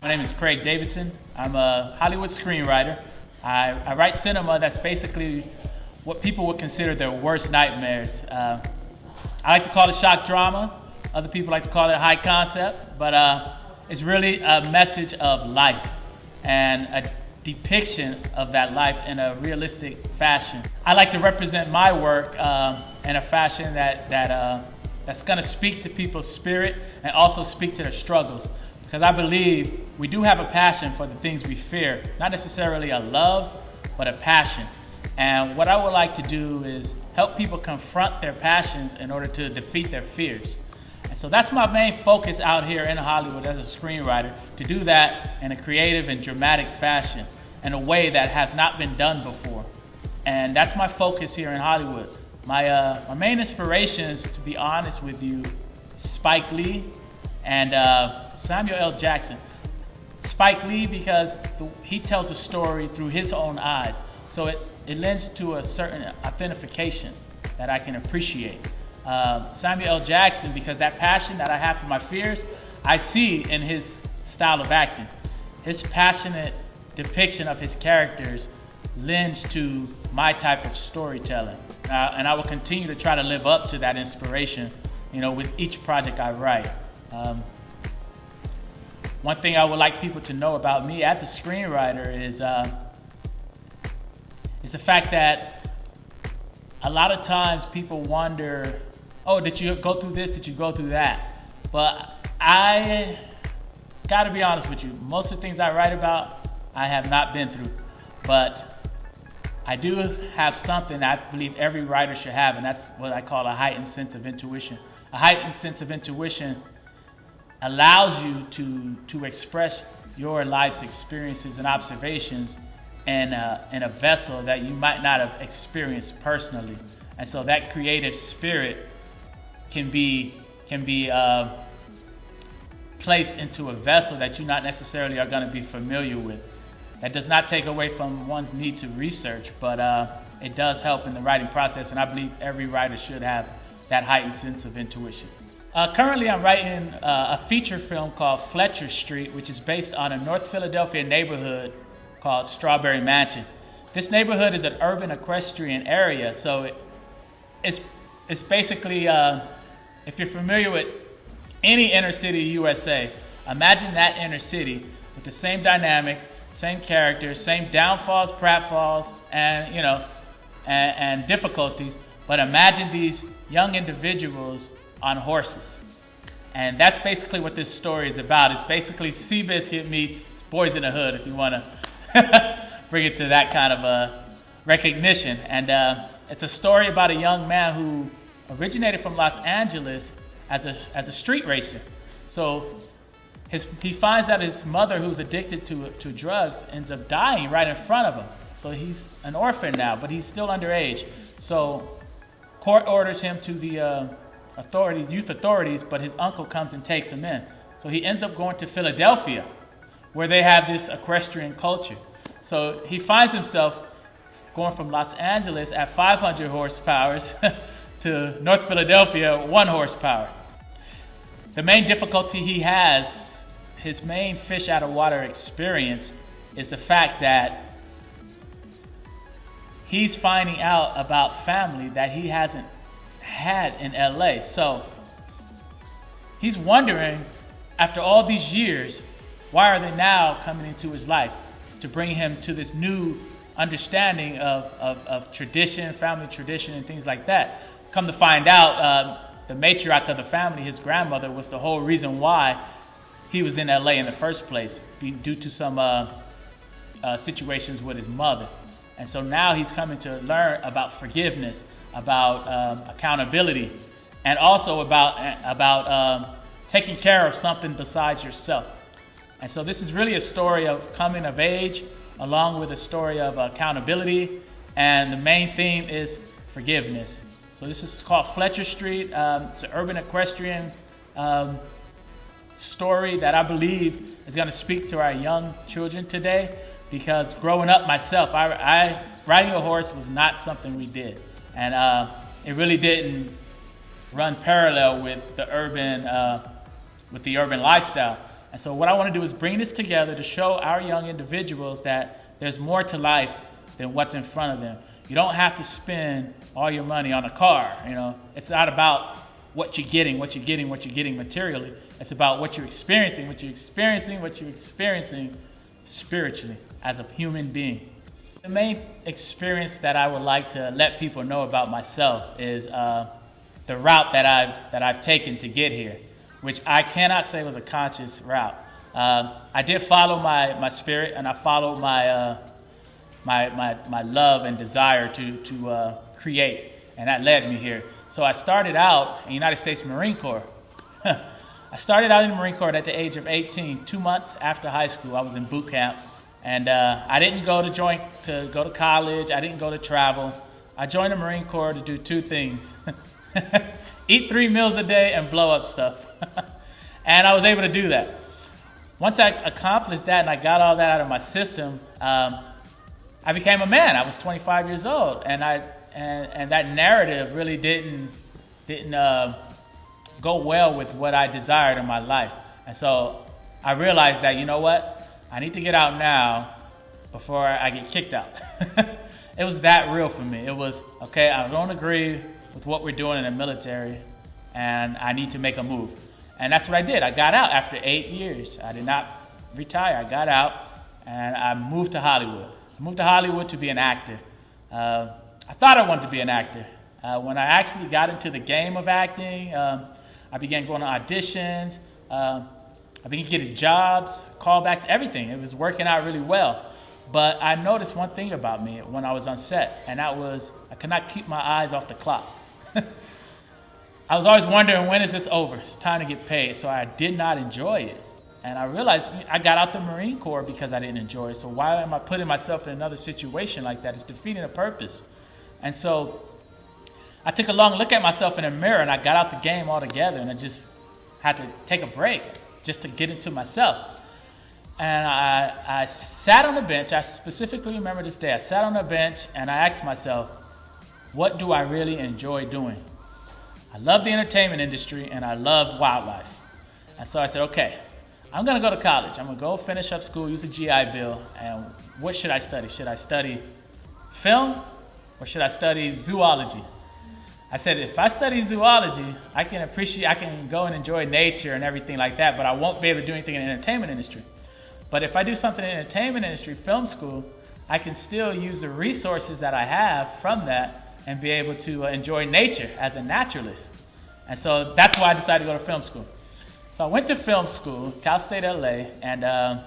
My name is Craig Davidson. I'm a Hollywood screenwriter. I write cinema that's basically what people would consider their worst nightmares. I like to call it shock drama. Other people like to call it high concept, but it's really a message of life and a depiction of that life in a realistic fashion. I like to represent my work in a fashion that's going to speak to people's spirit and also speak to their struggles. Because I believe we do have a passion for the things we fear, not necessarily a love, but a passion. And what I would like to do is help people confront their passions in order to defeat their fears. And so that's my main focus out here in Hollywood as a screenwriter, to do that in a creative and dramatic fashion, in a way that has not been done before. And that's my focus here in Hollywood. My main inspirations, to be honest with you, Spike Lee and Samuel L. Jackson. Spike Lee, because he tells a story through his own eyes. So it lends to a certain authentication that I can appreciate. Samuel L. Jackson, because that passion that I have for my fears, I see in his style of acting. His passionate depiction of his characters lends to my type of storytelling. And I will continue to try to live up to that inspiration, with each project I write. One thing I would like people to know about me as a screenwriter is the fact that a lot of times people wonder, oh, did you go through this? Did you go through that? But I gotta be honest with you, most of the things I write about, I have not been through. But I do have something that I believe every writer should have, and that's what I call a heightened sense of intuition. A heightened sense of intuition allows you to express your life's experiences and observations in a vessel that you might not have experienced personally. And so that creative spirit can be placed into a vessel that you not necessarily are going to be familiar with. That does not take away from one's need to research, but it does help in the writing process, and I believe every writer should have that heightened sense of intuition. Currently, I'm writing a feature film called Fletcher Street, which is based on a North Philadelphia neighborhood called Strawberry Mansion. This neighborhood is an urban equestrian area, so it's basically, if you're familiar with any inner city USA, imagine that inner city with the same dynamics, same characters, same downfalls, pratfalls, and difficulties, but imagine these young individuals on horses. And that's basically what this story is about. It's basically Seabiscuit meets Boys in the Hood, if you want to bring it to that kind of recognition. And it's a story about a young man who originated from Los Angeles as a street racer. So he finds out his mother, who's addicted to drugs, ends up dying right in front of him. So he's an orphan now, but he's still underage. So court orders him to the youth authorities, but his uncle comes and takes him in. So he ends up going to Philadelphia, where they have this equestrian culture. So he finds himself going from Los Angeles at 500 horsepower to North Philadelphia, 1 horsepower. The main difficulty he has, his main fish out of water experience, is the fact that he's finding out about family that he hasn't had in LA. So he's wondering, after all these years, why are they now coming into his life to bring him to this new understanding of tradition, family tradition, and things like that. Come to find out, the matriarch of the family, his grandmother, was the whole reason why he was in LA in the first place, due to some situations with his mother. And so now he's coming to learn about forgiveness, about accountability, and also about taking care of something besides yourself. And so this is really a story of coming of age, along with a story of accountability, and the main theme is forgiveness. So this is called Fletcher Street. It's an urban equestrian story that I believe is going to speak to our young children today, because growing up myself, riding a horse was not something we did. And it really didn't run parallel with the urban lifestyle. And so what I want to do is bring this together to show our young individuals that there's more to life than what's in front of them. You don't have to spend all your money on a car. It's not about what you're getting materially. It's about what you're experiencing spiritually as a human being. The main experience that I would like to let people know about myself is the route that I've taken to get here, which I cannot say was a conscious route. I did follow my spirit, and I followed my love and desire to create, and that led me here. So I started out in the United States Marine Corps. I started out in the Marine Corps at the age of 18, 2 months after high school. I was in boot camp, and I didn't go to college. I didn't go to travel. I joined the Marine Corps to do two things: eat 3 meals a day and blow up stuff. And I was able to do that. Once I accomplished that and I got all that out of my system, I became a man. I was 25 years old, and that narrative really didn't go well with what I desired in my life. And so I realized that, you know what, I need to get out now before I get kicked out. It was that real for me. It was, okay, I don't agree with what we're doing in the military, and I need to make a move. And that's what I did. I got out after 8 years. I did not retire. I got out, and I moved to Hollywood. I moved to Hollywood to be an actor. I thought I wanted to be an actor. When I actually got into the game of acting, I began going to auditions. I began getting jobs, callbacks, everything. It was working out really well. But I noticed one thing about me when I was on set, and that was I could not keep my eyes off the clock. I was always wondering, when is this over? It's time to get paid. So I did not enjoy it. And I realized I got out the Marine Corps because I didn't enjoy it. So why am I putting myself in another situation like that? It's defeating a purpose. And so I took a long look at myself in the mirror, and I got out the game altogether, and I just had to take a break just to get into myself. And I sat on the bench. I specifically remember this day. I sat on the bench, and I asked myself, what do I really enjoy doing? I love the entertainment industry, and I love wildlife. And so I said, okay, I'm going to go to college. I'm going to go finish up school, use the GI Bill, and what should I study? Should I study film, or should I study zoology? I said, if I study zoology, I can go and enjoy nature and everything like that, but I won't be able to do anything in the entertainment industry. But if I do something in the entertainment industry, film school, I can still use the resources that I have from that and be able to enjoy nature as a naturalist. And so that's why I decided to go to film school. So I went to film school, Cal State LA, and I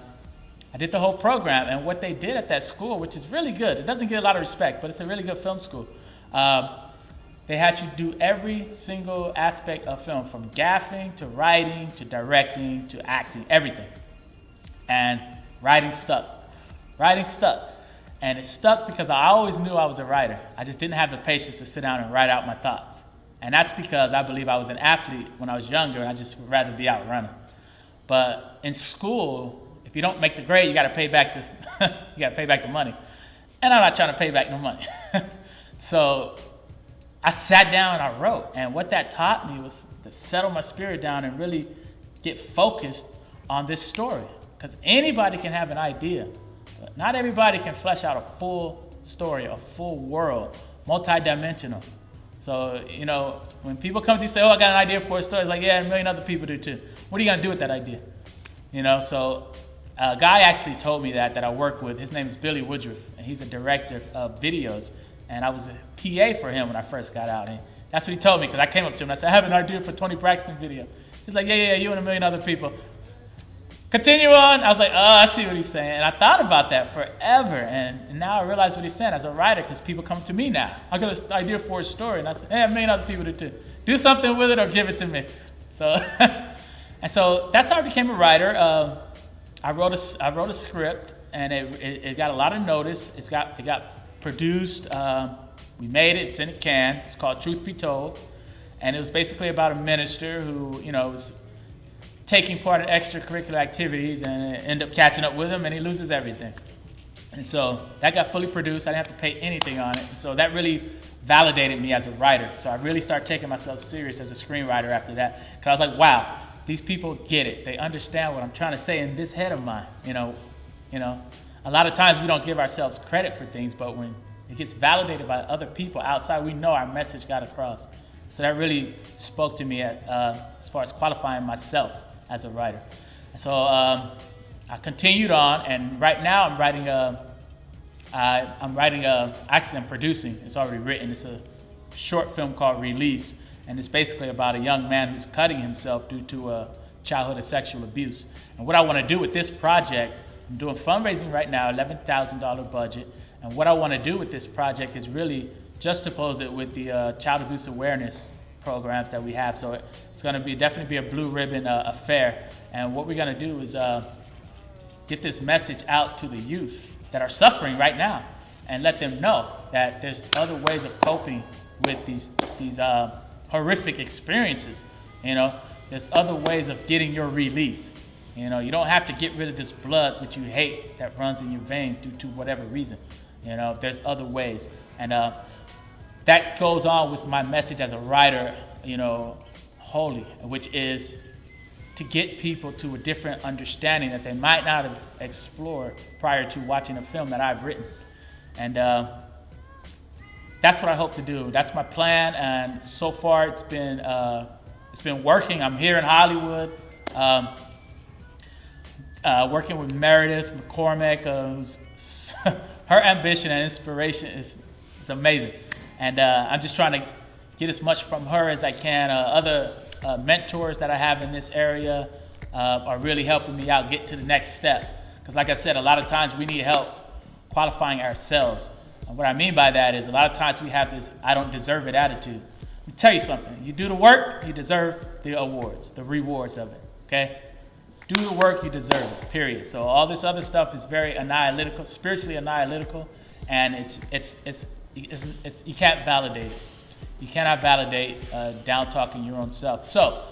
did the whole program. And what they did at that school, which is really good, it doesn't get a lot of respect, but it's a really good film school. They had you do every single aspect of film, from gaffing to writing to directing to acting, everything. And writing stuck. And it stuck because I always knew I was a writer. I just didn't have the patience to sit down and write out my thoughts. And that's because I believe I was an athlete when I was younger, and I just would rather be out running. But in school, if you don't make the grade, you got to pay back the money. And I'm not trying to pay back no money. So I sat down and I wrote. And what that taught me was to settle my spirit down and really get focused on this story. Because anybody can have an idea, but not everybody can flesh out a full story, a full world, multidimensional. So, when people come to you and say, oh, I got an idea for a story, it's like, yeah, 1 million other people do too. What are you going to do with that idea? So a guy actually told me that I work with. His name is Billy Woodruff, and he's a director of videos. And I was a PA for him when I first got out. And that's what he told me, because I came up to him and I said, I have an idea for Tony Braxton video. He's like, yeah, you and 1 million other people. Continue on. I was like, oh, I see what he's saying. And I thought about that forever. And now I realize what he's saying as a writer, because people come to me now. I got an idea for a story. And I said, hey, 1 million other people do too. Do something with it or give it to me. So, and so that's how I became a writer. I wrote a script, and it got a lot of notice. It got produced. We made it. It's in a can. It's called Truth Be Told. And it was basically about a minister who, was taking part in extracurricular activities and end up catching up with him, and he loses everything. And so that got fully produced. I didn't have to pay anything on it. And so that really validated me as a writer. So I really started taking myself serious as a screenwriter after that, because I was like, wow, these people get it. They understand what I'm trying to say in this head of mine. You know, a lot of times we don't give ourselves credit for things, but when it gets validated by other people outside, we know our message got across. So that really spoke to me as far as qualifying myself as a writer. So I continued on, and right now I'm writing actually I'm producing. It's already written. It's a short film called Release, and it's basically about a young man who's cutting himself due to childhood sexual abuse. And what I want to do with this project, I'm doing fundraising right now, $11,000 budget, and what I want to do with this project is really juxtapose it with the child abuse awareness programs that we have. So it's going to be definitely be a blue ribbon affair, and what we're going to do is get this message out to the youth that are suffering right now, and let them know that there's other ways of coping with these horrific experiences. You know, there's other ways of getting your release. You know, you don't have to get rid of this blood that you hate that runs in your veins due to whatever reason. You know, there's other ways, and that goes on with my message as a writer. You know, wholly, which is to get people to a different understanding that they might not have explored prior to watching a film that I've written. And that's what I hope to do. That's my plan, and so far it's been working. I'm here in Hollywood, working with Meredith McCormick, who's her ambition and inspiration is amazing. And I'm just trying to get as much from her as I can. Other mentors that I have in this area are really helping me out get to the next step. Because like I said, a lot of times we need help qualifying ourselves. And what I mean by that is a lot of times we have this I don't deserve it attitude. Let me tell you something. You do the work, you deserve the awards, the rewards of it, okay? Do the work, you deserve it, period. So all this other stuff is very analytical, spiritually analytical, and you can't validate it. You cannot validate down talking your own self. So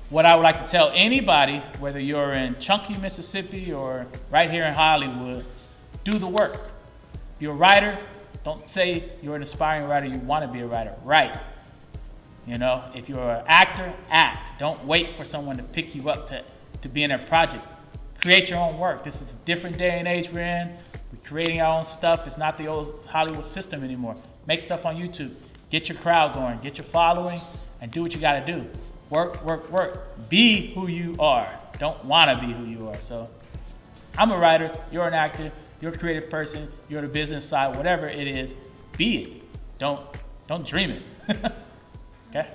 what I would like to tell anybody, whether you're in Chunky, Mississippi or right here in Hollywood, do the work. If you're a writer, don't say you're an aspiring writer, you want to be a writer. Write. You know, if you're an actor, act. Don't wait for someone to pick you up to be in a project. Create your own work. This is a different day and age we're in. We're creating our own stuff. It's not the old Hollywood system anymore. Make stuff on YouTube. Get your crowd going, get your following, and do what you gotta do. Work, work, work. Be who you are. Don't wanna be who you are. So I'm a writer, you're an actor, you're a creative person, you're the business side, whatever it is, be it. Don't dream it. Okay?